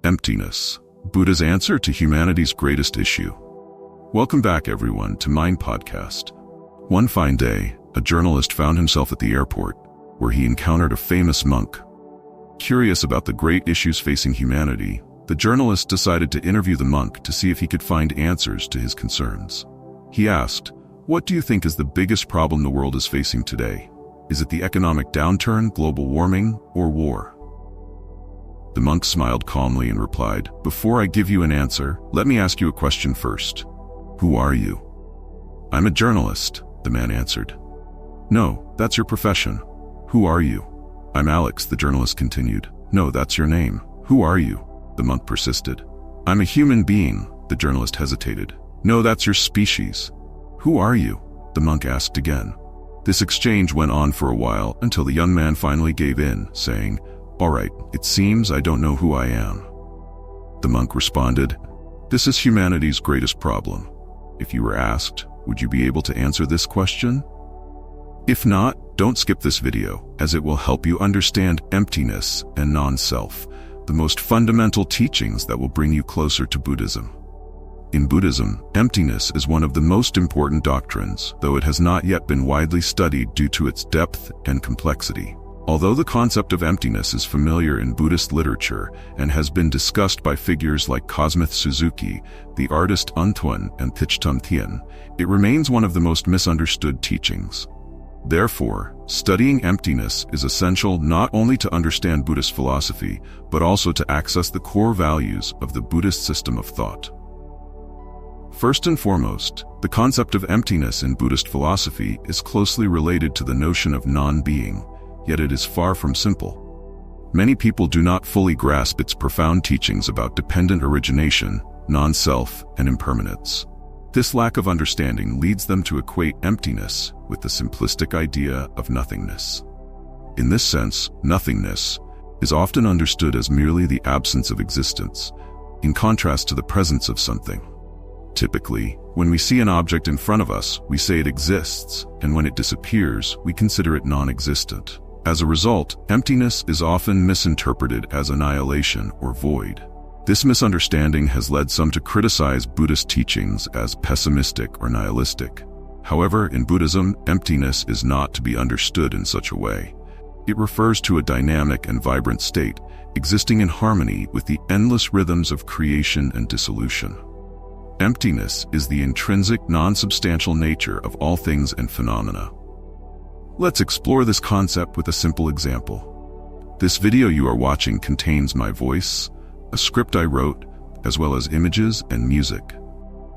Emptiness, Buddha's answer to humanity's greatest issue. Welcome back, everyone, to Mind Podcast. One fine day, a journalist found himself at the airport, where he encountered a famous monk. Curious about the great issues facing humanity, the journalist decided to interview the monk to see if he could find answers to his concerns. He asked, "What do you think is the biggest problem the world is facing today? Is it the economic downturn, global warming, or war?" The monk smiled calmly and replied, "Before I give you an answer, let me ask you a question first. Who are you?" "I'm a journalist," the man answered. "No, that's your profession. Who are you?" "I'm Alex," the journalist continued. "No, that's your name. Who are you?" The monk persisted. "I'm a human being," the journalist hesitated. "No, that's your species." "Who are you?" the monk asked again. This exchange went on for a while until the young man finally gave in, saying, "All right, it seems I don't know who I am." The monk responded, "This is humanity's greatest problem. If you were asked, would you be able to answer this question? If not, don't skip this video, as it will help you understand emptiness and non-self, the most fundamental teachings that will bring you closer to Buddhism. In Buddhism, emptiness is one of the most important doctrines, though it has not yet been widely studied due to its depth and complexity. Although the concept of emptiness is familiar in Buddhist literature and has been discussed by figures like Cosmith Suzuki, the artist Untuan, and Thich Thien, it remains one of the most misunderstood teachings. Therefore, studying emptiness is essential not only to understand Buddhist philosophy, but also to access the core values of the Buddhist system of thought. First and foremost, the concept of emptiness in Buddhist philosophy is closely related to the notion of non-being, yet it is far from simple. Many people do not fully grasp its profound teachings about dependent origination, non-self, and impermanence. This lack of understanding leads them to equate emptiness with the simplistic idea of nothingness. In this sense, nothingness is often understood as merely the absence of existence, in contrast to the presence of something. Typically, when we see an object in front of us, we say it exists, and when it disappears, we consider it non-existent. As a result, emptiness is often misinterpreted as annihilation or void. This misunderstanding has led some to criticize Buddhist teachings as pessimistic or nihilistic. However, in Buddhism, emptiness is not to be understood in such a way. It refers to a dynamic and vibrant state, existing in harmony with the endless rhythms of creation and dissolution. Emptiness is the intrinsic, non-substantial nature of all things and phenomena. Let's explore this concept with a simple example. This video you are watching contains my voice, a script I wrote, as well as images and music.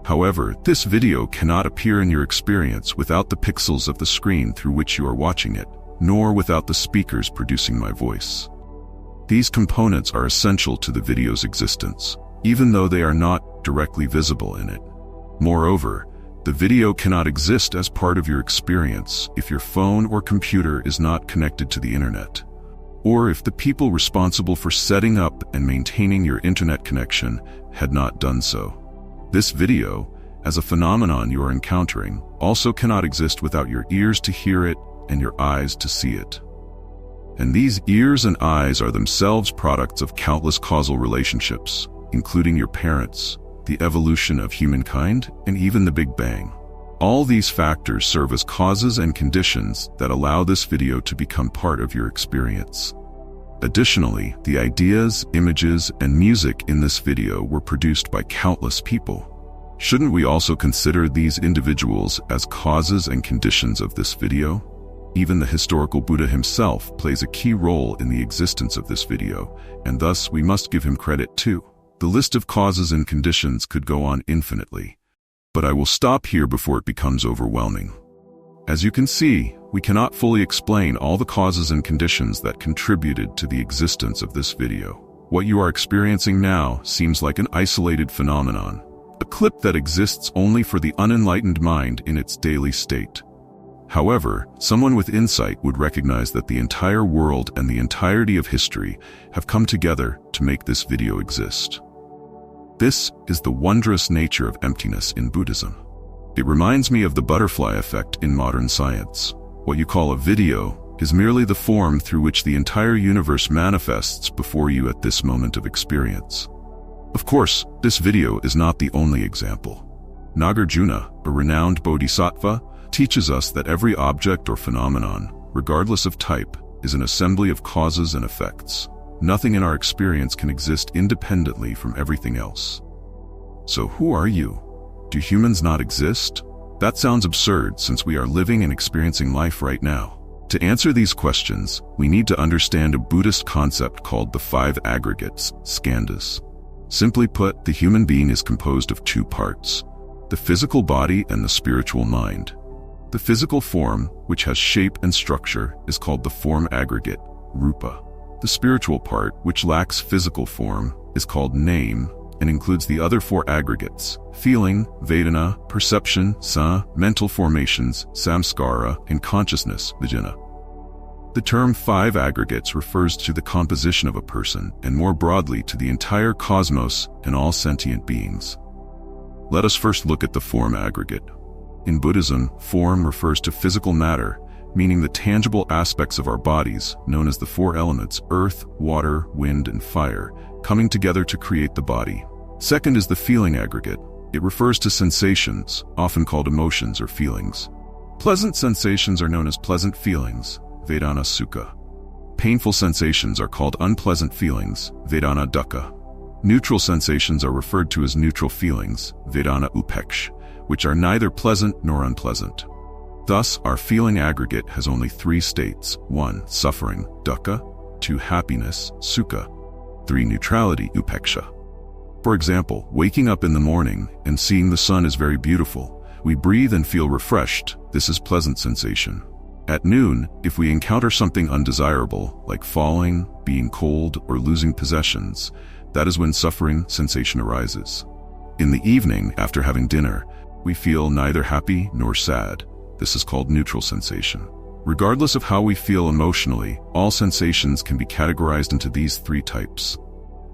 However, this video cannot appear in your experience without the pixels of the screen through which you are watching it, nor without the speakers producing my voice. These components are essential to the video's existence, even though they are not directly visible in it. Moreover, the video cannot exist as part of your experience if your phone or computer is not connected to the internet, or if the people responsible for setting up and maintaining your internet connection had not done so. This video, as a phenomenon you are encountering, also cannot exist without your ears to hear it and your eyes to see it. And these ears and eyes are themselves products of countless causal relationships, including your parents, the evolution of humankind, and even the Big Bang. All these factors serve as causes and conditions that allow this video to become part of your experience. Additionally, the ideas, images, and music in this video were produced by countless people. Shouldn't we also consider these individuals as causes and conditions of this video? Even the historical Buddha himself plays a key role in the existence of this video, and thus we must give him credit too. The list of causes and conditions could go on infinitely, but I will stop here before it becomes overwhelming. As you can see, we cannot fully explain all the causes and conditions that contributed to the existence of this video. What you are experiencing now seems like an isolated phenomenon, a clip that exists only for the unenlightened mind in its daily state. However, someone with insight would recognize that the entire world and the entirety of history have come together to make this video exist. This is the wondrous nature of emptiness in Buddhism. It reminds me of the butterfly effect in modern science. What you call a video is merely the form through which the entire universe manifests before you at this moment of experience. Of course, this video is not the only example. Nagarjuna, a renowned bodhisattva, teaches us that every object or phenomenon, regardless of type, is an assembly of causes and effects. Nothing in our experience can exist independently from everything else. So who are you? Do humans not exist? That sounds absurd since we are living and experiencing life right now. To answer these questions, we need to understand a Buddhist concept called the 5 aggregates, skandhas. Simply put, the human being is composed of 2 parts: the physical body and the spiritual mind. The physical form, which has shape and structure, is called the form aggregate, rupa. The spiritual part, which lacks physical form, is called name and includes the other 4 aggregates: feeling, vedana, perception, sa, mental formations, samskara, and consciousness, vijnana. The term 5 aggregates refers to the composition of a person, and more broadly to the entire cosmos and all sentient beings. Let us first look at the form aggregate. In Buddhism, form refers to physical matter, meaning the tangible aspects of our bodies, known as the 4 elements, earth, water, wind, and fire, coming together to create the body. Second is the feeling aggregate. It refers to sensations, often called emotions or feelings. Pleasant sensations are known as pleasant feelings, vedana sukha. Painful sensations are called unpleasant feelings, vedana dukkha. Neutral sensations are referred to as neutral feelings, vedana upeksha, which are neither pleasant nor unpleasant. Thus, our feeling aggregate has only 3 states: 1. Suffering, dukkha; 2. Happiness, sukha; 3. Neutrality, upeksha. For example, waking up in the morning and seeing the sun is very beautiful. We breathe and feel refreshed. This is pleasant sensation. At noon, if we encounter something undesirable, like falling, being cold, or losing possessions, that is when suffering sensation arises. In the evening, after having dinner, we feel neither happy nor sad. This is called neutral sensation. Regardless of how we feel emotionally, all sensations can be categorized into these 3 types.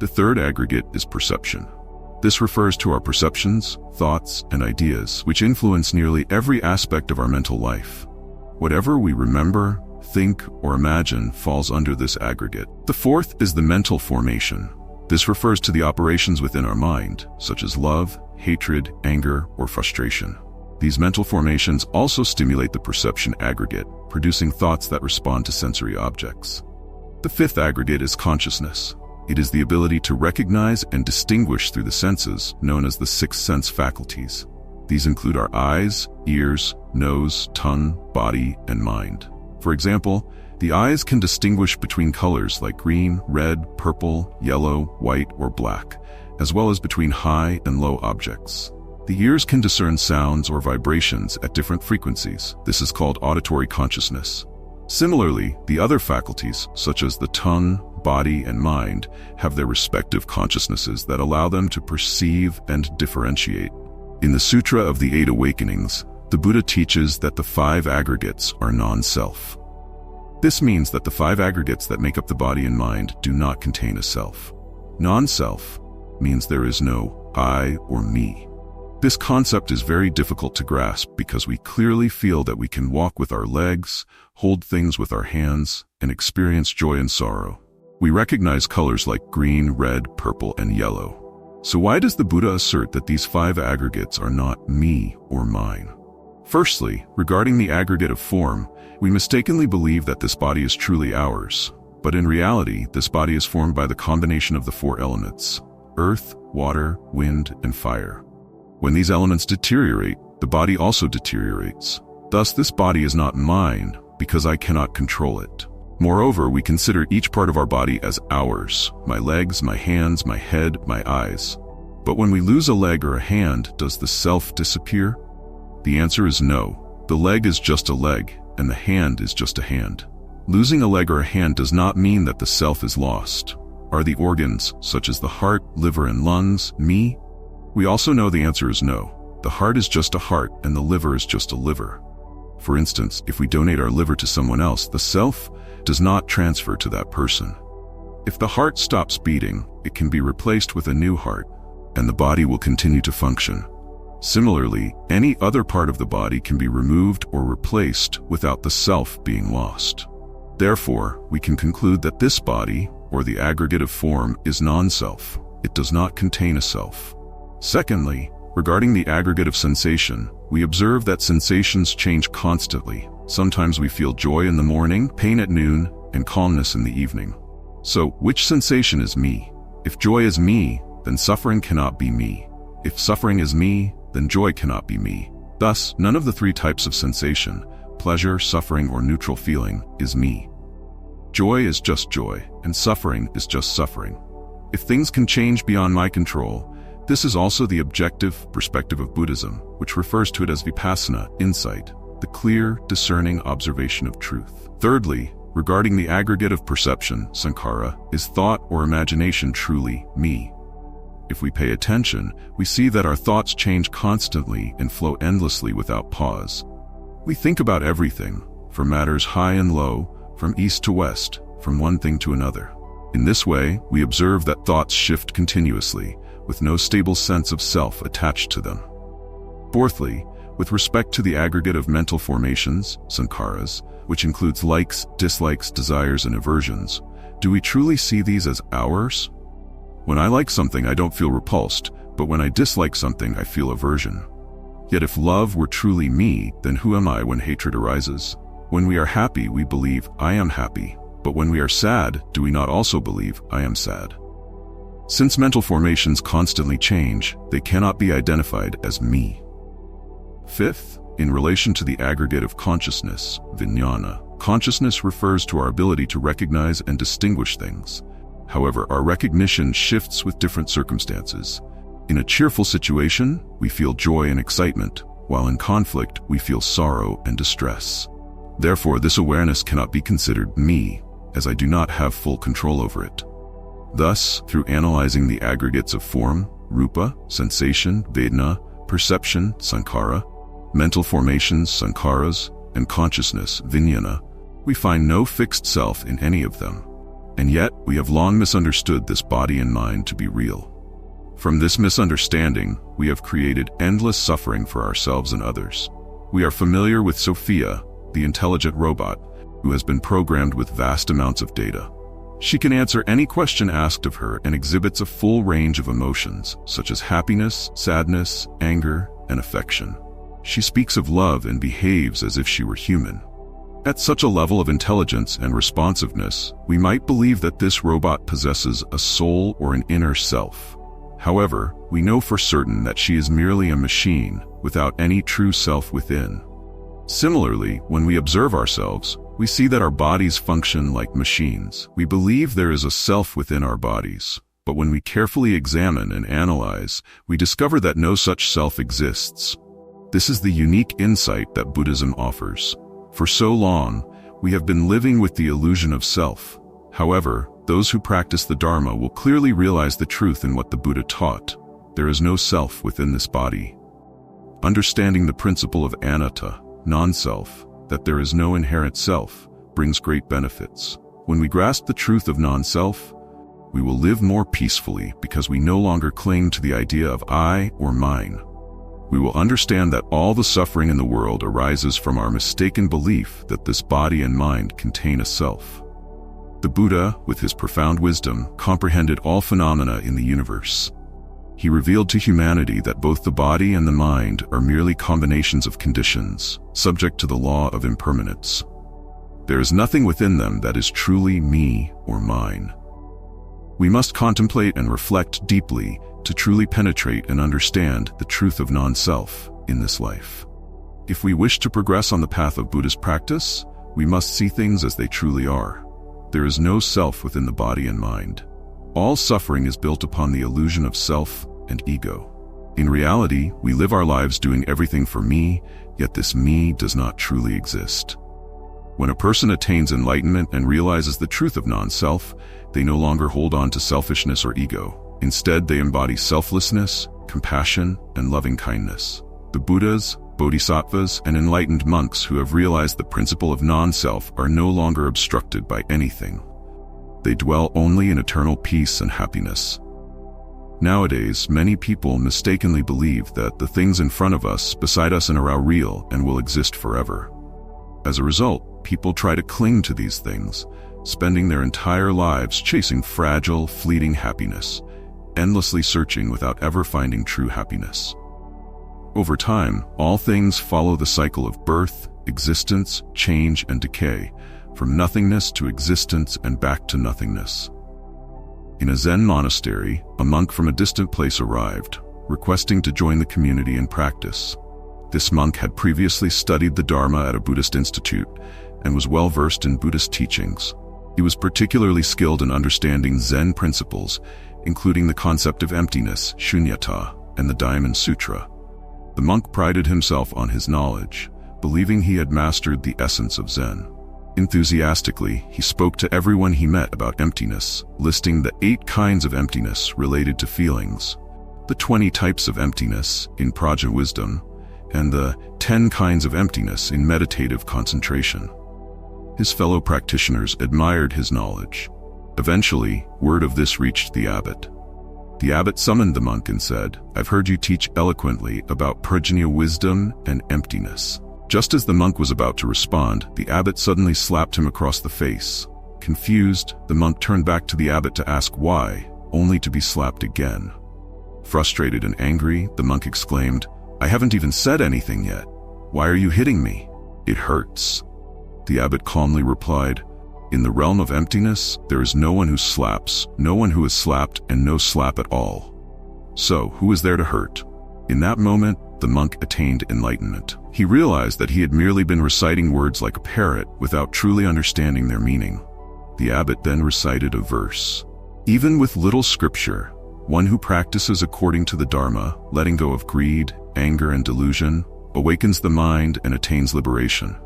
The third aggregate is perception. This refers to our perceptions, thoughts, and ideas, which influence nearly every aspect of our mental life. Whatever we remember, think, or imagine falls under this aggregate. The fourth is the mental formation. This refers to the operations within our mind, such as love, hatred, anger, or frustration. These mental formations also stimulate the perception aggregate, producing thoughts that respond to sensory objects. The fifth aggregate is consciousness. It is the ability to recognize and distinguish through the senses, known as the 6 sense faculties. These include our eyes, ears, nose, tongue, body, and mind. For example, the eyes can distinguish between colors like green, red, purple, yellow, white, or black, as well as between high and low objects. The ears can discern sounds or vibrations at different frequencies. This is called auditory consciousness. Similarly, the other faculties, such as the tongue, body, and mind, have their respective consciousnesses that allow them to perceive and differentiate. In the Sutra of the 8 Awakenings, the Buddha teaches that the 5 aggregates are non-self. This means that the 5 aggregates that make up the body and mind do not contain a self. Non-self means there is no I or me. This concept is very difficult to grasp because we clearly feel that we can walk with our legs, hold things with our hands, and experience joy and sorrow. We recognize colors like green, red, purple, and yellow. So why does the Buddha assert that these 5 aggregates are not me or mine? Firstly, regarding the aggregate of form, we mistakenly believe that this body is truly ours. But in reality, this body is formed by the combination of the 4 elements: earth, water, wind, and fire. When these elements deteriorate, the body also deteriorates. Thus, this body is not mine because I cannot control it. Moreover, we consider each part of our body as ours: my legs, my hands, my head, my eyes. But when we lose a leg or a hand, does the self disappear? The answer is no. The leg is just a leg, and the hand is just a hand. Losing a leg or a hand does not mean that the self is lost. Are the organs, such as the heart, liver, and lungs, me? We also know the answer is no. The heart is just a heart, and the liver is just a liver. For instance, if we donate our liver to someone else, the self does not transfer to that person. If the heart stops beating, it can be replaced with a new heart, and the body will continue to function. Similarly, any other part of the body can be removed or replaced without the self being lost. Therefore, we can conclude that this body, or the aggregate of form, is non-self. it does not contain a self. Secondly, regarding the aggregate of sensation, we observe that sensations change constantly. Sometimes we feel joy in the morning, pain at noon, and calmness in the evening. So, which sensation is me? If joy is me, then suffering cannot be me. If suffering is me, then joy cannot be me. Thus, none of the three types of sensation, pleasure, suffering, or neutral feeling, is me. Joy is just joy, and suffering is just suffering. If things can change beyond my control, this is also the objective perspective of Buddhism, which refers to it as vipassana, insight, the clear, discerning observation of truth. Thirdly, regarding the aggregate of perception, sankhara, is thought or imagination truly me? If we pay attention, we see that our thoughts change constantly and flow endlessly without pause. We think about everything, from matters high and low, from east to west, from one thing to another. In this way, we observe that thoughts shift continuously, with no stable sense of self attached to them. Fourthly, with respect to the aggregate of mental formations, sankharas, which includes likes, dislikes, desires, and aversions, do we truly see these as ours? When I like something, I don't feel repulsed, but when I dislike something, I feel aversion. Yet if love were truly me, then who am I when hatred arises? When we are happy, we believe, I am happy. But when we are sad, do we not also believe, I am sad? Since mental formations constantly change, they cannot be identified as me. Fifth, in relation to the aggregate of consciousness, vijnana, consciousness refers to our ability to recognize and distinguish things. However, our recognition shifts with different circumstances. In a cheerful situation, we feel joy and excitement, while in conflict, we feel sorrow and distress. Therefore, this awareness cannot be considered me, as I do not have full control over it. Thus, through analyzing the aggregates of form, rupa, sensation, vedana, perception, sankhara, mental formations, sankharas, and consciousness, vijnana, we find no fixed self in any of them. And yet, we have long misunderstood this body and mind to be real. From this misunderstanding, we have created endless suffering for ourselves and others. We are familiar with Sophia, the intelligent robot, who has been programmed with vast amounts of data. She can answer any question asked of her and exhibits a full range of emotions, such as happiness, sadness, anger, and affection. She speaks of love and behaves as if she were human. At such a level of intelligence and responsiveness, we might believe that this robot possesses a soul or an inner self. However, we know for certain that she is merely a machine without any true self within. Similarly, when we observe ourselves, we see that our bodies function like machines. We believe there is a self within our bodies, but when we carefully examine and analyze, we discover that no such self exists. This is the unique insight that Buddhism offers. For so long, we have been living with the illusion of self. However, those who practice the Dharma will clearly realize the truth in what the Buddha taught. There is no self within this body. Understanding the principle of anatta, non-self, that there is no inherent self, brings great benefits. When we grasp the truth of non-self, we will live more peacefully because we no longer cling to the idea of I or mine. We will understand that all the suffering in the world arises from our mistaken belief that this body and mind contain a self. The Buddha, with his profound wisdom, comprehended all phenomena in the universe. He revealed to humanity that both the body and the mind are merely combinations of conditions, subject to the law of impermanence. There is nothing within them that is truly me or mine. We must contemplate and reflect deeply to truly penetrate and understand the truth of non-self in this life. If we wish to progress on the path of Buddhist practice, we must see things as they truly are. There is no self within the body and mind. All suffering is built upon the illusion of self and ego. In reality, we live our lives doing everything for me, yet this me does not truly exist. When a person attains enlightenment and realizes the truth of non-self, they no longer hold on to selfishness or ego. Instead, they embody selflessness, compassion, and loving kindness. The Buddhas, Bodhisattvas, and enlightened monks who have realized the principle of non-self are no longer obstructed by anything. They dwell only in eternal peace and happiness. Nowadays, many people mistakenly believe that the things in front of us, beside us, and are real and will exist forever. As a result, people try to cling to these things, spending their entire lives chasing fragile, fleeting happiness, endlessly searching without ever finding true happiness. Over time, all things follow the cycle of birth, existence, change, and decay, from nothingness to existence and back to nothingness. In a Zen monastery, a monk from a distant place arrived, requesting to join the community in practice. This monk had previously studied the Dharma at a Buddhist institute and was well versed in Buddhist teachings. He was particularly skilled in understanding Zen principles, including the concept of emptiness, shunyata, and the Diamond Sutra. The monk prided himself on his knowledge, believing he had mastered the essence of Zen. Enthusiastically, he spoke to everyone he met about emptiness, listing the 8 kinds of emptiness related to feelings, the 20 types of emptiness in Praja wisdom, and the 10 kinds of emptiness in meditative concentration. His fellow practitioners admired his knowledge. Eventually, word of this reached the abbot. The abbot summoned the monk and said, "I've heard you teach eloquently about prajna wisdom and emptiness." Just as the monk was about to respond, the abbot suddenly slapped him across the face. Confused, the monk turned back to the abbot to ask why, only to be slapped again. Frustrated and angry, the monk exclaimed, "I haven't even said anything yet. Why are you hitting me? It hurts." The abbot calmly replied, "In the realm of emptiness, there is no one who slaps, no one who is slapped, and no slap at all. So, who is there to hurt?" In that moment, the monk attained enlightenment. He realized that he had merely been reciting words like a parrot without truly understanding their meaning. The abbot then recited a verse. "Even with little scripture, one who practices according to the Dharma, letting go of greed, anger, and delusion, awakens the mind and attains liberation.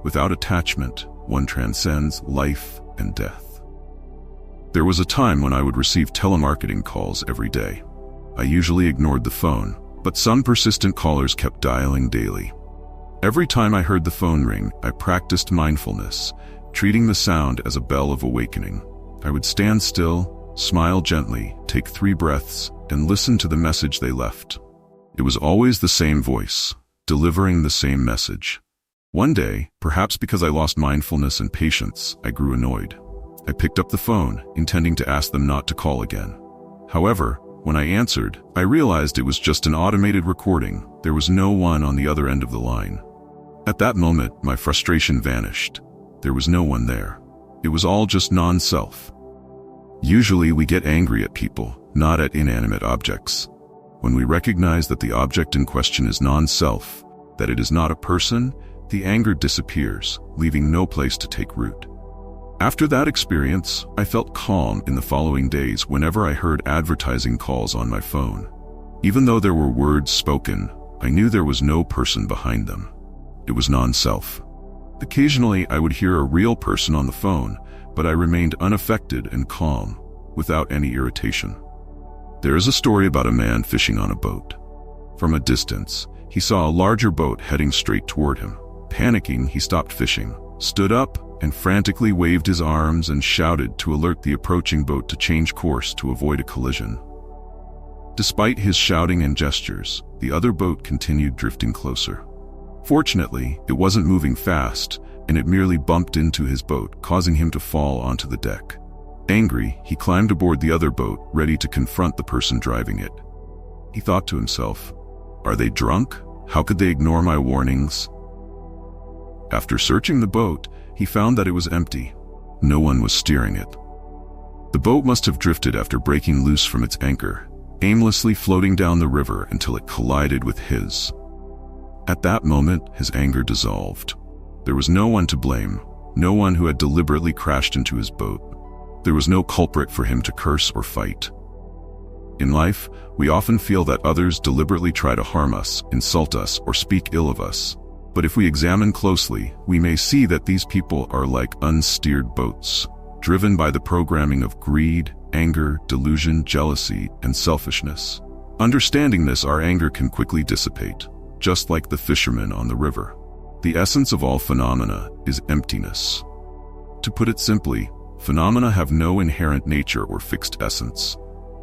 Without attachment, one transcends life and death." There was a time when I would receive telemarketing calls every day. I usually ignored the phone, but some persistent callers kept dialing daily. Every time I heard the phone ring, I practiced mindfulness, treating the sound as a bell of awakening. I would stand still, smile gently, take 3 breaths, and listen to the message they left. It was always the same voice, delivering the same message. One day, perhaps because I lost mindfulness and patience, I grew annoyed. I picked up the phone, intending to ask them not to call again. However, when I answered, I realized it was just an automated recording. There was no one on the other end of the line. At that moment, my frustration vanished. There was no one there. It was all just non-self. Usually we get angry at people, not at inanimate objects. When we recognize that the object in question is non-self, that it is not a person, the anger disappears, leaving no place to take root. After that experience, I felt calm in the following days whenever I heard advertising calls on my phone. Even though there were words spoken, I knew there was no person behind them. It was non-self. Occasionally, I would hear a real person on the phone, but I remained unaffected and calm, without any irritation. There is a story about a man fishing on a boat. From a distance, he saw a larger boat heading straight toward him. Panicking, he stopped fishing, stood up, and frantically waved his arms and shouted to alert the approaching boat to change course to avoid a collision. Despite his shouting and gestures, the other boat continued drifting closer. Fortunately, it wasn't moving fast, and it merely bumped into his boat, causing him to fall onto the deck. Angry, he climbed aboard the other boat, ready to confront the person driving it. He thought to himself, "Are they drunk? How could they ignore my warnings?" After searching the boat, he found that it was empty. No one was steering it. The boat must have drifted after breaking loose from its anchor, aimlessly floating down the river until it collided with his. At that moment, his anger dissolved. There was no one to blame, no one who had deliberately crashed into his boat. There was no culprit for him to curse or fight. In life, we often feel that others deliberately try to harm us, insult us, or speak ill of us. But if we examine closely, we may see that these people are like unsteered boats, driven by the programming of greed, anger, delusion, jealousy, and selfishness. Understanding this, our anger can quickly dissipate, just like the fishermen on the river. The essence of all phenomena is emptiness. To put it simply, phenomena have no inherent nature or fixed essence.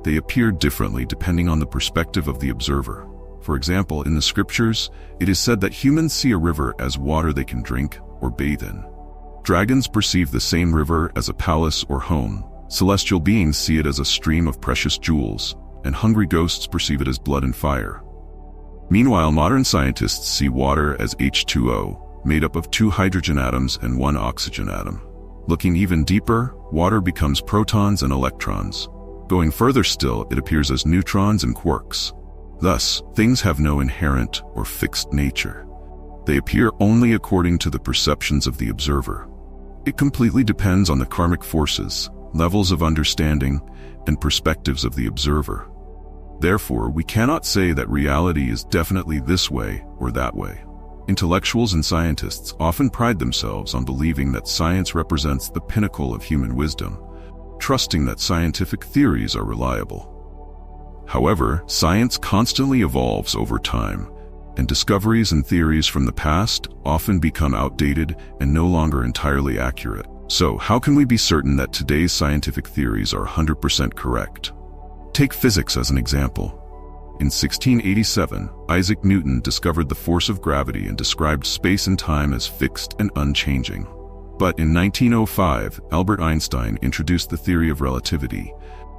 They appear differently depending on the perspective of the observer. For example, in the scriptures, it is said that humans see a river as water they can drink or bathe in. Dragons perceive the same river as a palace or home, Celestial beings see it as a stream of precious jewels, and hungry ghosts perceive it as blood and fire. Meanwhile, modern scientists see water as H2O, made up of 2 hydrogen atoms and 1 oxygen atom. Looking even deeper, water becomes protons and electrons. Going further still, it appears as neutrons and quarks. Thus, things have no inherent or fixed nature. They appear only according to the perceptions of the observer. It completely depends on the karmic forces, levels of understanding, and perspectives of the observer. Therefore, we cannot say that reality is definitely this way or that way. Intellectuals and scientists often pride themselves on believing that science represents the pinnacle of human wisdom, trusting that scientific theories are reliable. However, science constantly evolves over time, and discoveries and theories from the past often become outdated and no longer entirely accurate. So, how can we be certain that today's scientific theories are 100% correct? Take physics as an example. In 1687, Isaac Newton discovered the force of gravity and described space and time as fixed and unchanging. But in 1905, Albert Einstein introduced the theory of relativity,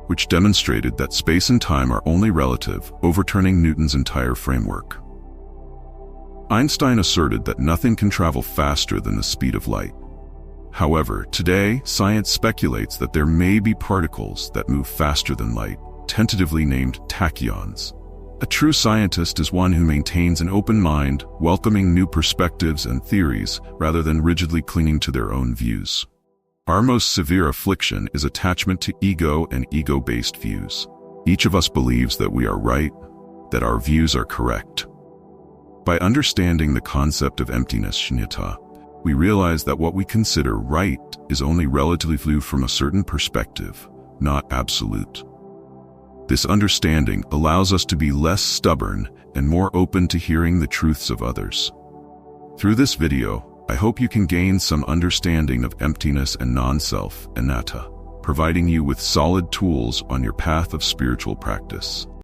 which demonstrated that space and time are only relative, overturning Newton's entire framework. Einstein asserted that nothing can travel faster than the speed of light. However, today, science speculates that there may be particles that move faster than light, tentatively named tachyons. A true scientist is one who maintains an open mind, welcoming new perspectives and theories rather than rigidly clinging to their own views. Our most severe affliction is attachment to ego and ego-based views. Each of us believes that we are right, that our views are correct. By understanding the concept of emptiness, shunyata, we realize that what we consider right is only relatively viewed from a certain perspective, not absolute. This understanding allows us to be less stubborn and more open to hearing the truths of others. Through this video, I hope you can gain some understanding of emptiness and non-self, anatta, providing you with solid tools on your path of spiritual practice.